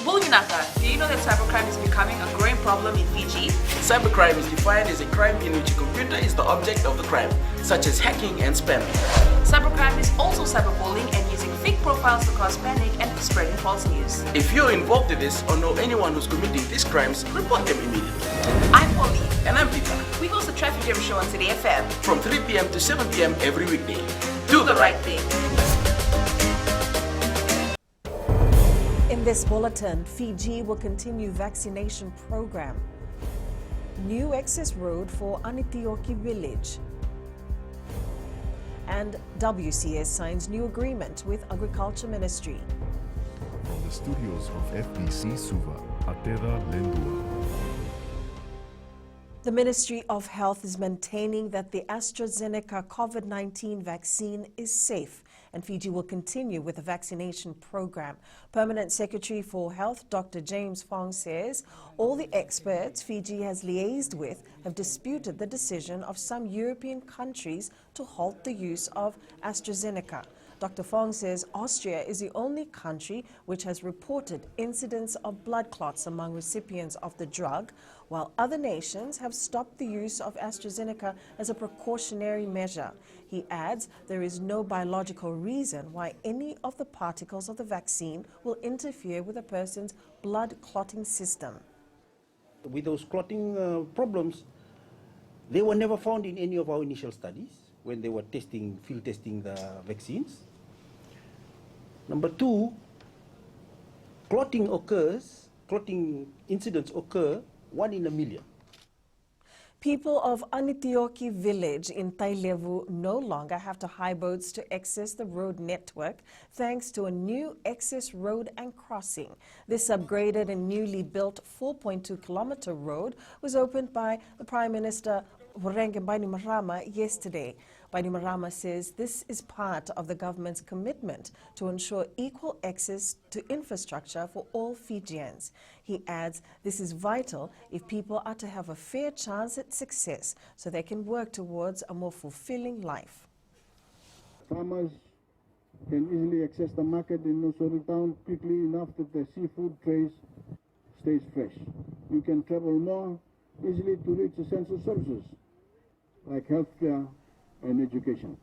Bulginaka, do you know that cybercrime is becoming a growing problem in Fiji? Cybercrime is defined as a crime in which a computer is the object of the crime, such as hacking and spamming. Cybercrime is also cyberbullying and using fake profiles to cause panic and spreading false news. If you're involved in this or know anyone who's committing these crimes, report them immediately. I'm Polly. And I'm Peter. We host the Traffic Jam Show on City FM. From 3 p.m. to 7 p.m. every weekday. Do the right thing. In this bulletin, Fiji will continue vaccination program. New access road for Anitioki village. And WCS signs new agreement with Agriculture Ministry. From the studios of FBC Suva, Atera Lendua. The Ministry of Health is maintaining that the AstraZeneca COVID-19 vaccine is safe, and Fiji will continue with the vaccination program. Permanent Secretary for Health, Dr. James Fong, says all the experts Fiji has liaised with have disputed the decision of some European countries to halt the use of AstraZeneca. Dr. Fong says Austria is the only country which has reported incidents of blood clots among recipients of the drug, while other nations have stopped the use of AstraZeneca as a precautionary measure. He adds there is no biological reason why any of the particles of the vaccine will interfere with a person's blood clotting system. With those clotting problems, they were never found in any of our initial studies when they were field testing the vaccines. Number two, clotting incidents occur 1 in a million. People of Anitioki village in Tailevu no longer have to hire boats to access the road network thanks to a new access road and crossing. This upgraded and newly built 4.2-kilometer road was opened by the Prime Minister Bainimarama yesterday. Bainimarama says this is part of the government's commitment to ensure equal access to infrastructure for all Fijians. He adds this is vital if people are to have a fair chance at success so they can work towards a more fulfilling life. Farmers can easily access the market in Nusuri town quickly enough that the seafood trays stays fresh. You can travel more easily to reach essential services like healthcare and education.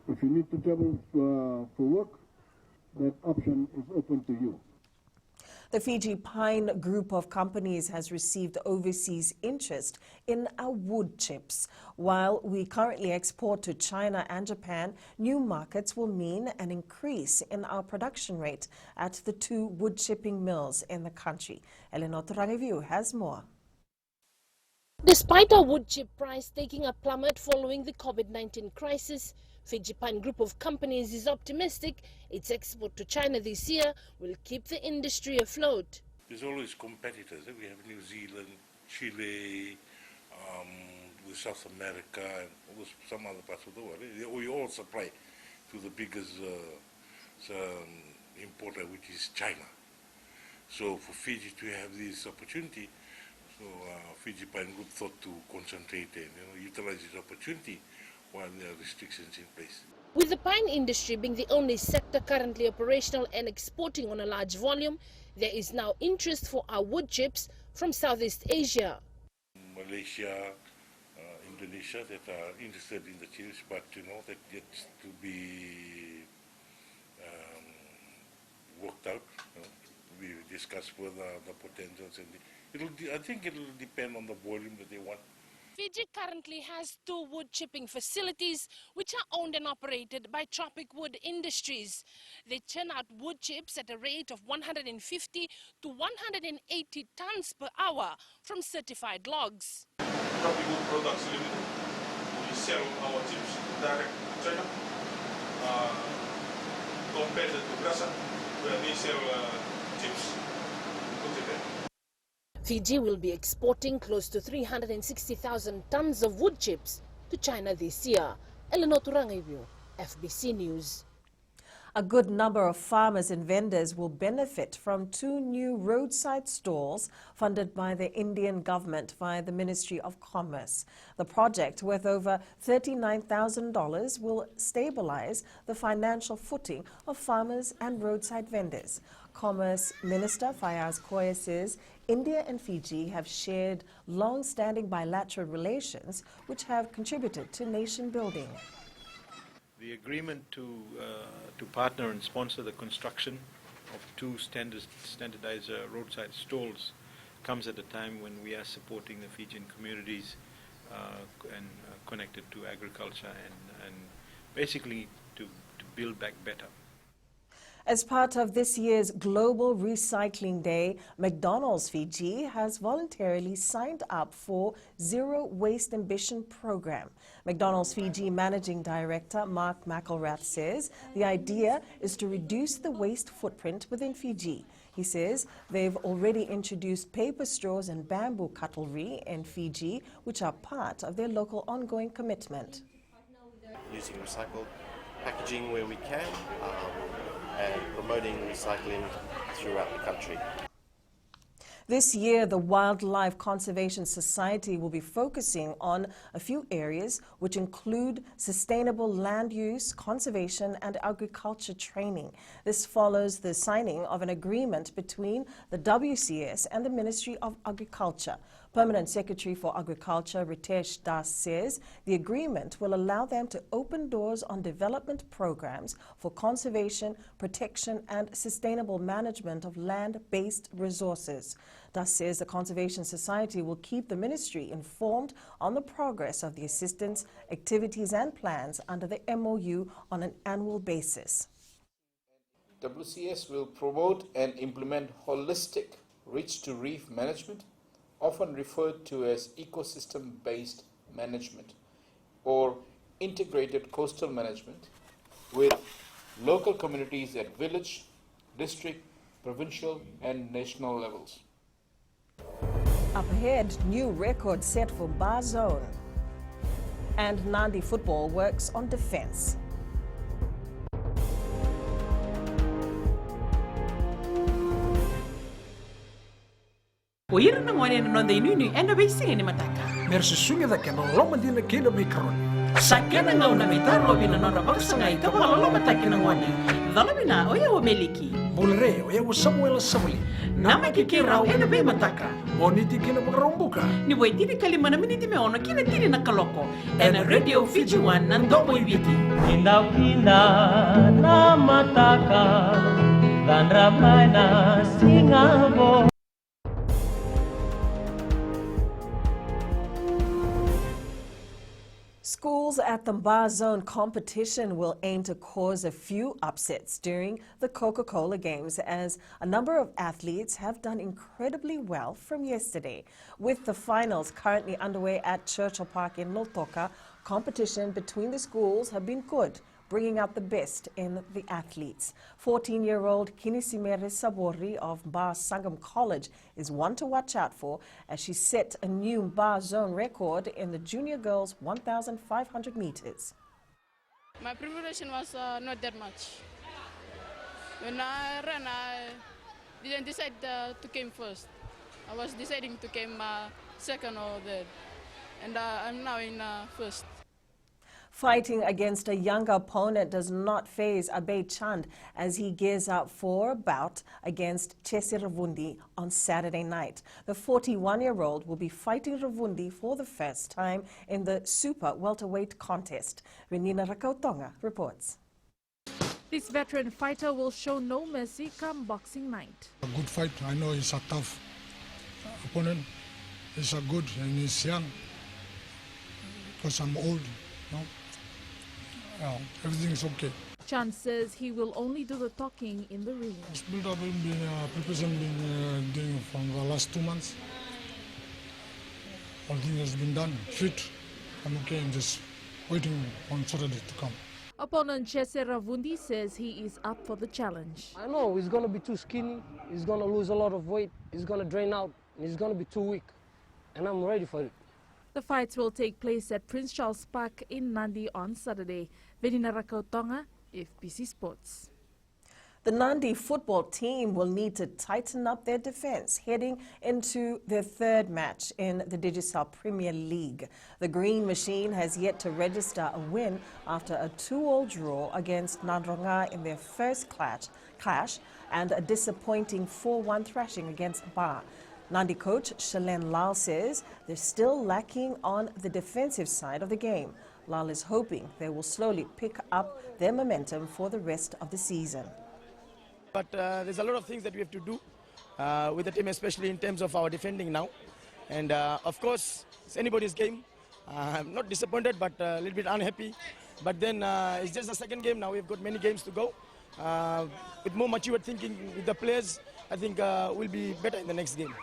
If you need to travel for work, that option is open to you. The Fiji Pine Group of companies has received overseas interest in our wood chips. While we currently export to China and Japan, new markets will mean an increase in our production rate at the 2 wood chipping mills in the country. Eleanor Rugby has more. Despite our wood chip price taking a plummet following the COVID-19 crisis, Fiji Pine Group of companies is optimistic its export to China this year will keep the industry afloat. There's always competitors. We have New Zealand, Chile, with South America, and some other parts of the world. We all supply to the biggest importer, which is China. So for Fiji to have this opportunity, Fiji Pine Group thought to concentrate and utilize this opportunity while there are restrictions in place. With the pine industry being the only sector currently operational and exporting on a large volume, there is now interest for our wood chips from Southeast Asia. Malaysia, Indonesia that are interested in the chips, but that gets to be worked out. We discuss further the potentials, and I think it will depend on the volume that they want. Fiji currently has 2 wood chipping facilities which are owned and operated by Tropic Wood Industries. They churn out wood chips at a rate of 150 to 180 tons per hour from certified logs. Tropic Wood Products Limited, we sell our chips direct to China, compared to Grasa, where they sell chips to Japan. Fiji will be exporting close to 360,000 tons of wood chips to China this year. Eleanor Turangiview, FBC News. A good number of farmers and vendors will benefit from 2 new roadside stores funded by the Indian government via the Ministry of Commerce. The project, worth over $39,000, will stabilize the financial footing of farmers and roadside vendors. Commerce Minister Fayaz Koya says India and Fiji have shared long-standing bilateral relations which have contributed to nation building. The agreement to partner and sponsor the construction of two standardized roadside stores comes at a time when we are supporting the Fijian communities and connected to agriculture and basically to build back better. As part of this year's Global Recycling Day, McDonald's Fiji has voluntarily signed up for Zero Waste Ambition program. McDonald's Fiji Managing Director Mark McElrath says the idea is to reduce the waste footprint within Fiji. He says they've already introduced paper straws and bamboo cutlery in Fiji, which are part of their local ongoing commitment. Using recycled packaging where we can, and promoting recycling throughout the country. This year, the Wildlife Conservation Society will be focusing on a few areas which include sustainable land use, conservation and agriculture training. This follows the signing of an agreement between the WCS and the Ministry of Agriculture. Permanent Secretary for Agriculture Ritesh Das says the agreement will allow them to open doors on development programs for conservation, protection and sustainable management of land-based resources. Das says the Conservation Society will keep the ministry informed on the progress of the assistance, activities and plans under the MOU on an annual basis. WCS will promote and implement holistic reach-to-reef management, often referred to as ecosystem-based management or integrated coastal management, with local communities at village, district, provincial and national levels. Up ahead, new record set for Bar Zone. And Nandi football works on defence. Oirna ngone no de nunu enda be singa ni mataka. Merse sunga da kena loma dina kena mikron. Sakena ngau na mitaro bina no baksa ngai ka bala loma takina ngone. Dalabina oya o meliki. Bulre oya o Samuel Samuli. Nama ki rau enda be mataka. Boniti kena bagrombuka. Ni boy tini kalimana miniti me ono kina tini na kaloko. Ena radio Fiji One na ndobo ibiti. Indah pindah na mataka dan ramai na singabo. Schools at the Bar Zone competition will aim to cause a few upsets during the Coca-Cola Games, as a number of athletes have done incredibly well from yesterday. With the finals currently underway at Churchill Park in Lotoka, competition between the schools have been good, bringing out the best in the athletes. 14-year-old Kinisimere Sabori of Bar Sangam College is one to watch out for, as she set a new Bar Zone record in the junior girls 1,500 meters. My preparation was not that much. When I ran, I didn't decide to come first. I was deciding to come second or third, and I'm now in first. Fighting against a younger opponent does not faze Abe Chand as he gears up for a bout against Chesi Ravundi on Saturday night. The 41-year-old will be fighting Ravundi for the first time in the super welterweight contest. Renina Rakautonga reports. This veteran fighter will show no mercy come boxing night. A good fight. I know he's a tough opponent. He's a good and he's young. Because I'm old, you know. Everything's okay. Chand says he will only do the talking in the ring. This build-up preparation been doing from the last 2 months. All things has been done. Fit. I'm okay and just waiting on Saturday to come. Opponent Chese Ravundi says he is up for the challenge. I know he's going to be too skinny, he's going to lose a lot of weight, he's going to drain out, and he's going to be too weak. And I'm ready for it. The fights will take place at Prince Charles Park in Nandi on Saturday. Venina Rakautonga, FBC Sports. The Nandi football team will need to tighten up their defence heading into their third match in the Digicel Premier League. The Green Machine has yet to register a win after a 2-2 draw against Nadronga in their first clash, and a disappointing 4-1 thrashing against Ba. Nandi coach Shalen Lal says they're still lacking on the defensive side of the game. Lal is hoping they will slowly pick up their momentum for the rest of the season. But there's a lot of things that we have to do with the team, especially in terms of our defending now. And of course, it's anybody's game. I'm not disappointed, but a little bit unhappy. But then it's just the second game now. We've got many games to go. With more mature thinking with the players, I think we'll be better in the next game.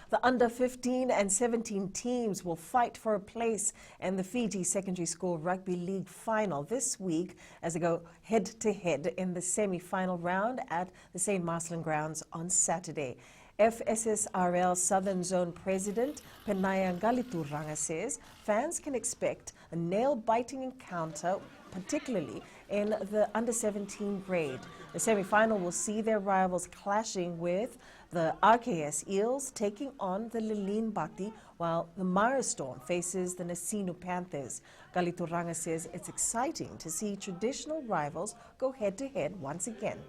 The under 15 and 17 teams will fight for a place in the Fiji Secondary School Rugby League final this week as they go head-to-head in the semi-final round at the St. Marcelin grounds on Saturday. FSSRL Southern Zone President Penaya Galituranga says fans can expect a nail-biting encounter, particularly in the under-17 grade. The semi-final will see their rivals clashing with the RKS Eels taking on the Lilin Bhakti, while the Mara Storm faces the Nasinu Panthers. Galituranga says it's exciting to see traditional rivals go head-to-head once again.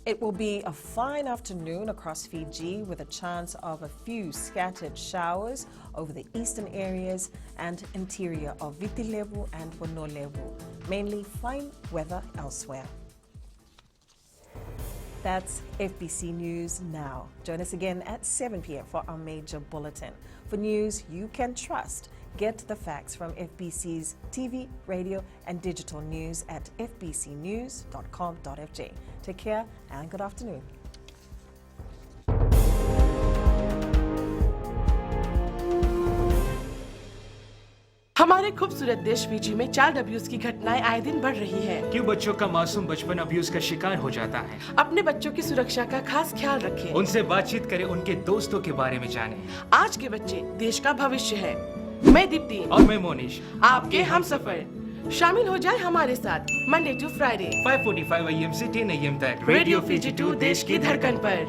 It will be a fine afternoon across Fiji with a chance of a few scattered showers over the eastern areas and interior of Vitilevu and Wonolevu. Mainly fine weather elsewhere. That's FBC News Now. Join us again at 7 p.m. for our major bulletin. For news you can trust, get the facts from FBC's TV, radio and digital news at fbcnews.com.fj. Take care and good afternoon. हमारे खूबसूरत देश Fiji में child abuse की घटनाएं आए दिन बढ़ रही है। क्यों बच्चों का मासूम बचपन अब्यूज का शिकार हो जाता है? अपने बच्चों की सुरक्षा का खास ख्याल रखें। उनसे बातचीत करें, उनके दोस्तों के बारे में जानें। आज के बच्चे देश का भविष्य है। मैं दीप्ति और मैं मोनिश, आपके हमसफर। शामिल हो जाए हमारे साथ मंडे टू फ्राइडे 5:45 AM से 10 AM तक रेडियो फिजी 2 देश की धड़कन पर।